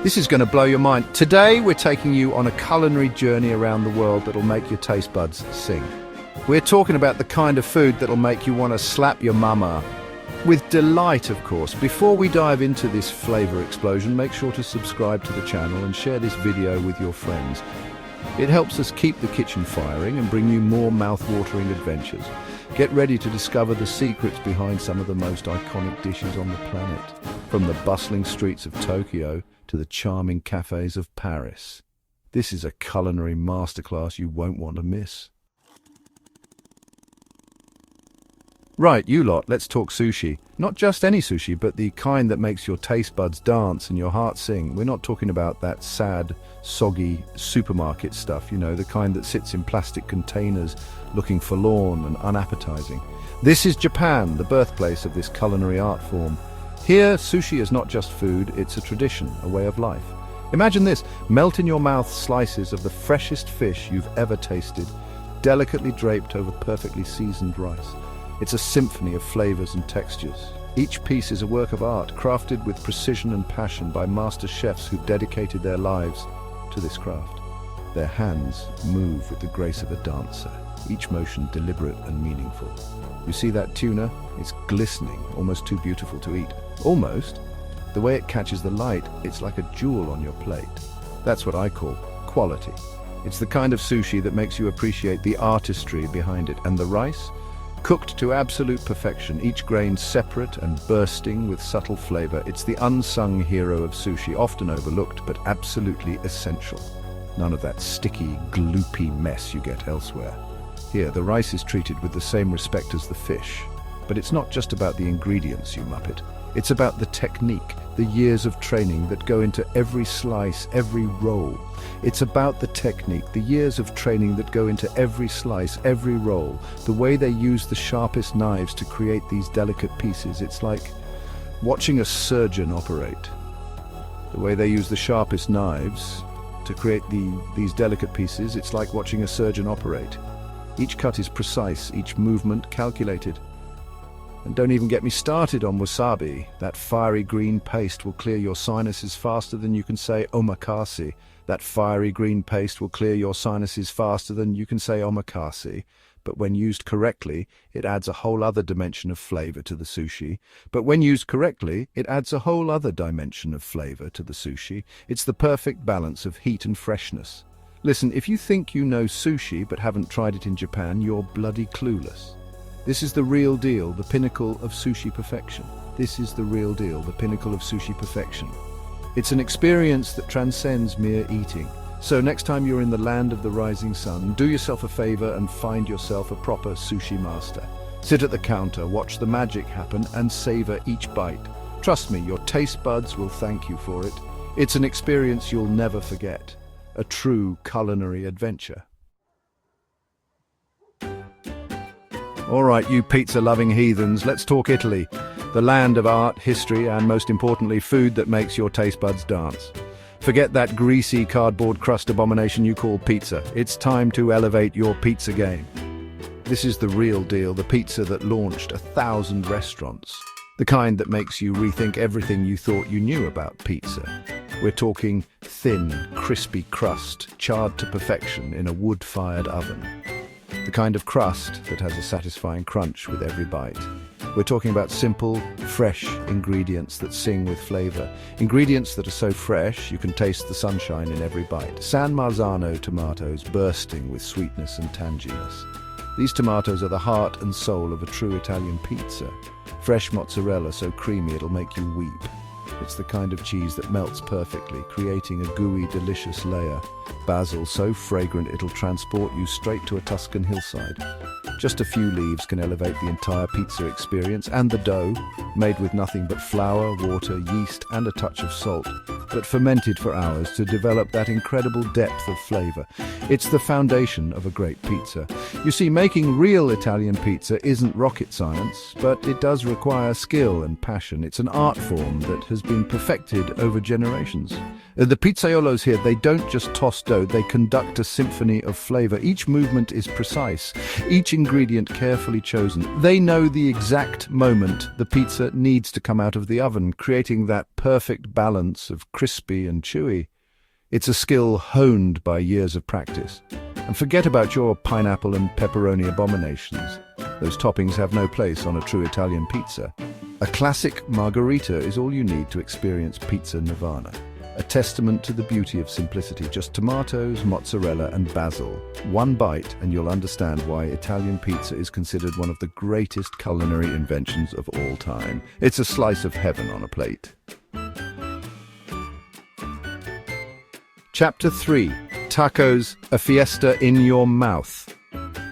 This is going to blow your mind. Today, we're taking you on a culinary journey around the world that'll make your taste buds sing. We're talking about the kind of food that'll make you want to slap your mama. With delight, of course. Before we dive into this flavor explosion, make sure to subscribe to the channel and share this video with your friends. It helps us keep the kitchen firing and bring you more mouth-watering adventures. Get ready to discover the secrets behind some of the most iconic dishes on the planet, from the bustling streets of Tokyo to the charming cafes of Paris. This is a culinary masterclass you won't want to miss. Right, you lot, let's talk sushi. Not just any sushi, but the kind that makes your taste buds dance and your heart sing. We're not talking about that sad, soggy supermarket stuff, the kind that sits in plastic containers looking forlorn and unappetizing. This is Japan, the birthplace of this culinary art form. Here, sushi is not just food, it's a tradition, a way of life. Imagine this, melt in your mouth slices of the freshest fish you've ever tasted, delicately draped over perfectly seasoned rice. It's a symphony of flavors and textures. Each piece is a work of art, crafted with precision and passion by master chefs who've dedicated their lives to this craft. Their hands move with the grace of a dancer, each motion deliberate and meaningful. You see that tuna? It's glistening, almost too beautiful to eat. Almost. The way it catches the light, it's like a jewel on your plate. That's what I call quality. It's the kind of sushi that makes you appreciate the artistry behind it. And the rice? Cooked to absolute perfection, each grain separate and bursting with subtle flavor. It's the unsung hero of sushi, often overlooked, but absolutely essential. None of that sticky, gloopy mess you get elsewhere. Here, the rice is treated with the same respect as the fish. But it's not just about the ingredients, you muppet. It's about the technique, the years of training that go into every slice, every roll. It's about the technique, the years of training that go into every slice, every roll. The way they use the sharpest knives to create these delicate pieces. It's like watching a surgeon operate. The way they use the sharpest knives to create these delicate pieces, it's like watching a surgeon operate. Each cut is precise, each movement calculated. And don't even get me started on wasabi. That fiery green paste will clear your sinuses faster than you can say omakase. That fiery green paste will clear your sinuses faster than you can say omakase. But when used correctly, it adds a whole other dimension of flavor to the sushi. It's the perfect balance of heat and freshness. Listen, if you think you know sushi but haven't tried it in Japan, you're bloody clueless. This is the real deal, the pinnacle of sushi perfection. This is the real deal, the pinnacle of sushi perfection. It's an experience that transcends mere eating. So next time you're in the land of the rising sun, do yourself a favor and find yourself a proper sushi master. Sit at the counter, watch the magic happen, and savor each bite. Trust me, your taste buds will thank you for it. It's an experience you'll never forget. A true culinary adventure. All right, you pizza-loving heathens, let's talk Italy, the land of art, history, and most importantly, food that makes your taste buds dance. Forget that greasy cardboard crust abomination you call pizza. It's time to elevate your pizza game. This is the real deal, the pizza that launched 1,000 restaurants. The kind that makes you rethink everything you thought you knew about pizza. We're talking thin, crispy crust, charred to perfection in a wood-fired oven. The kind of crust that has a satisfying crunch with every bite. We're talking about simple, fresh ingredients that sing with flavor. Ingredients that are so fresh you can taste the sunshine in every bite. San Marzano tomatoes bursting with sweetness and tanginess. These tomatoes are the heart and soul of a true Italian pizza. Fresh mozzarella so creamy it'll make you weep. It's the kind of cheese that melts perfectly, creating a gooey, delicious layer. Basil so fragrant it'll transport you straight to a Tuscan hillside. Just a few leaves can elevate the entire pizza experience, and the dough, made with nothing but flour, water, yeast, and a touch of salt, but fermented for hours to develop that incredible depth of flavor. It's the foundation of a great pizza. You see, making real Italian pizza isn't rocket science, but it does require skill and passion. It's an art form that has been perfected over generations. The pizzaiolos here, they don't just toss dough, they conduct a symphony of flavor. Each movement is precise, each ingredient carefully chosen. They know the exact moment the pizza needs to come out of the oven, creating that perfect balance of crispy and chewy. It's a skill honed by years of practice. And forget about your pineapple and pepperoni abominations. Those toppings have no place on a true Italian pizza. A classic margherita is all you need to experience pizza nirvana. A testament to the beauty of simplicity, just tomatoes, mozzarella and basil. One bite and you'll understand why Italian pizza is considered one of the greatest culinary inventions of all time. It's a slice of heaven on a plate. Chapter 3. Tacos, a fiesta in your mouth.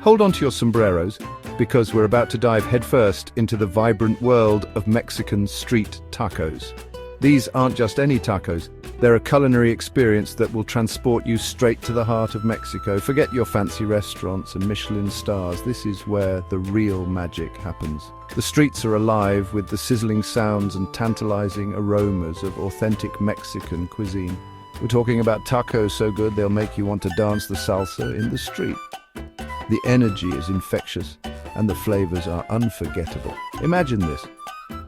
Hold on to your sombreros, because we're about to dive headfirst into the vibrant world of Mexican street tacos. These aren't just any tacos. They're a culinary experience that will transport you straight to the heart of Mexico. Forget your fancy restaurants and Michelin stars. This is where the real magic happens. The streets are alive with the sizzling sounds and tantalizing aromas of authentic Mexican cuisine. We're talking about tacos so good they'll make you want to dance the salsa in the street. The energy is infectious and the flavors are unforgettable. Imagine this.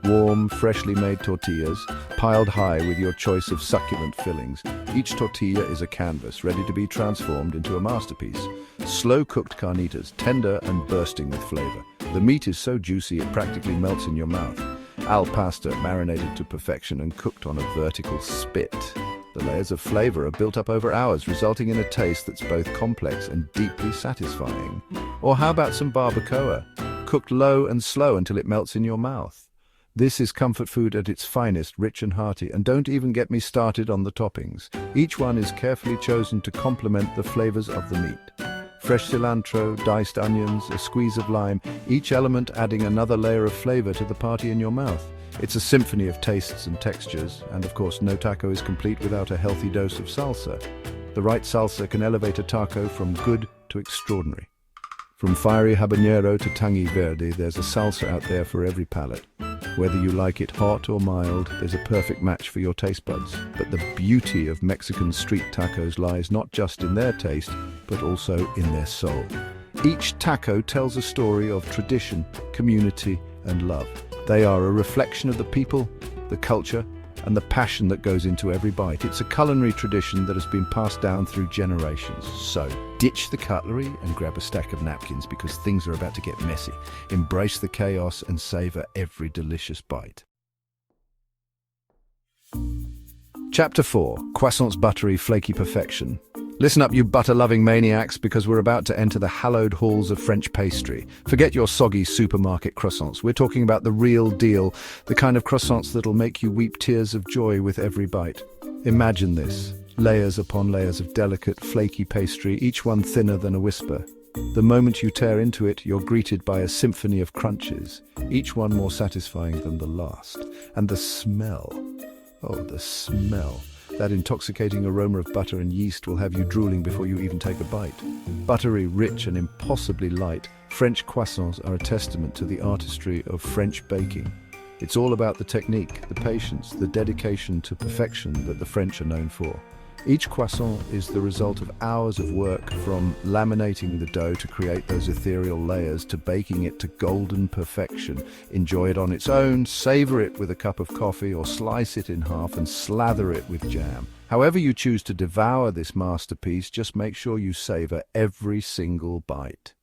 Warm, freshly made tortillas, piled high with your choice of succulent fillings. Each tortilla is a canvas, ready to be transformed into a masterpiece. Slow-cooked carnitas, tender and bursting with flavor. The meat is so juicy it practically melts in your mouth. Al pastor, marinated to perfection and cooked on a vertical spit. The layers of flavor are built up over hours, resulting in a taste that's both complex and deeply satisfying. Or how about some barbacoa, cooked low and slow until it melts in your mouth? This is comfort food at its finest, rich and hearty, and don't even get me started on the toppings. Each one is carefully chosen to complement the flavors of the meat. Fresh cilantro, diced onions, a squeeze of lime, each element adding another layer of flavor to the party in your mouth. It's a symphony of tastes and textures, and of course no taco is complete without a healthy dose of salsa. The right salsa can elevate a taco from good to extraordinary. From fiery habanero to tangy verde, there's a salsa out there for every palate. Whether you like it hot or mild, there's a perfect match for your taste buds. But the beauty of Mexican street tacos lies not just in their taste, but also in their soul. Each taco tells a story of tradition, community, and love. They are a reflection of the people, the culture, and the passion that goes into every bite. It's a culinary tradition that has been passed down through generations. So, ditch the cutlery and grab a stack of napkins because things are about to get messy. Embrace the chaos and savor every delicious bite. Chapter 4. Croissants' buttery, flaky perfection. Listen up, you butter-loving maniacs, because we're about to enter the hallowed halls of French pastry. Forget your soggy supermarket croissants. We're talking about the real deal, the kind of croissants that'll make you weep tears of joy with every bite. Imagine this. Layers upon layers of delicate, flaky pastry, each one thinner than a whisper. The moment you tear into it, you're greeted by a symphony of crunches, each one more satisfying than the last. And the smell. Oh, the smell. That intoxicating aroma of butter and yeast will have you drooling before you even take a bite. Buttery, rich and impossibly light, French croissants are a testament to the artistry of French baking. It's all about the technique, the patience, the dedication to perfection that the French are known for. Each croissant is the result of hours of work, from laminating the dough to create those ethereal layers to baking it to golden perfection. Enjoy it on its own, savor it with a cup of coffee, or slice it in half and slather it with jam. However you choose to devour this masterpiece, just make sure you savor every single bite.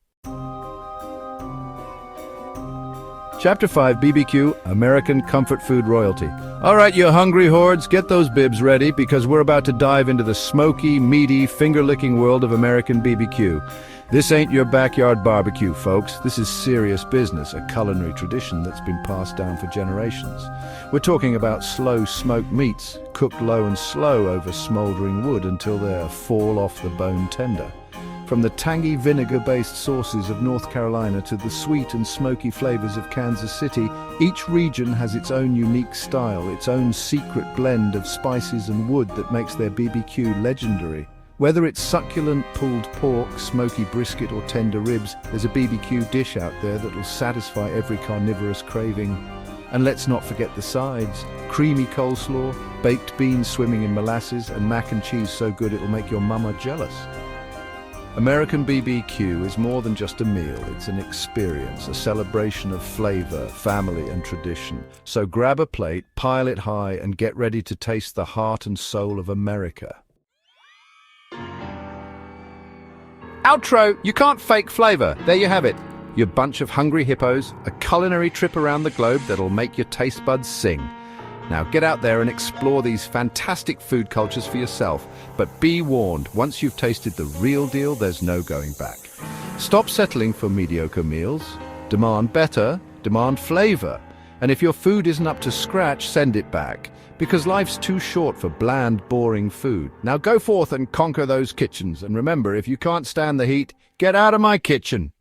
Chapter 5, BBQ, American Comfort Food Royalty. All right, you hungry hordes, get those bibs ready because we're about to dive into the smoky, meaty, finger-licking world of American BBQ. This ain't your backyard barbecue, folks. This is serious business, a culinary tradition that's been passed down for generations. We're talking about slow-smoked meats, cooked low and slow over smoldering wood until they're fall-off-the-bone tender. From the tangy vinegar-based sauces of North Carolina to the sweet and smoky flavors of Kansas City, each region has its own unique style, its own secret blend of spices and wood that makes their BBQ legendary. Whether it's succulent pulled pork, smoky brisket or tender ribs, there's a BBQ dish out there that will satisfy every carnivorous craving. And let's not forget the sides. Creamy coleslaw, baked beans swimming in molasses, and mac and cheese so good it'll make your mama jealous. American BBQ is more than just a meal, it's an experience, a celebration of flavor, family and tradition. So grab a plate, pile it high, and get ready to taste the heart and soul of America. Outro! You can't fake flavor. There you have it. You bunch of hungry hippos, a culinary trip around the globe that'll make your taste buds sing. Now get out there and explore these fantastic food cultures for yourself. But be warned, once you've tasted the real deal, there's no going back. Stop settling for mediocre meals. Demand better, demand flavor. And if your food isn't up to scratch, send it back. Because life's too short for bland, boring food. Now go forth and conquer those kitchens. And remember, if you can't stand the heat, get out of my kitchen.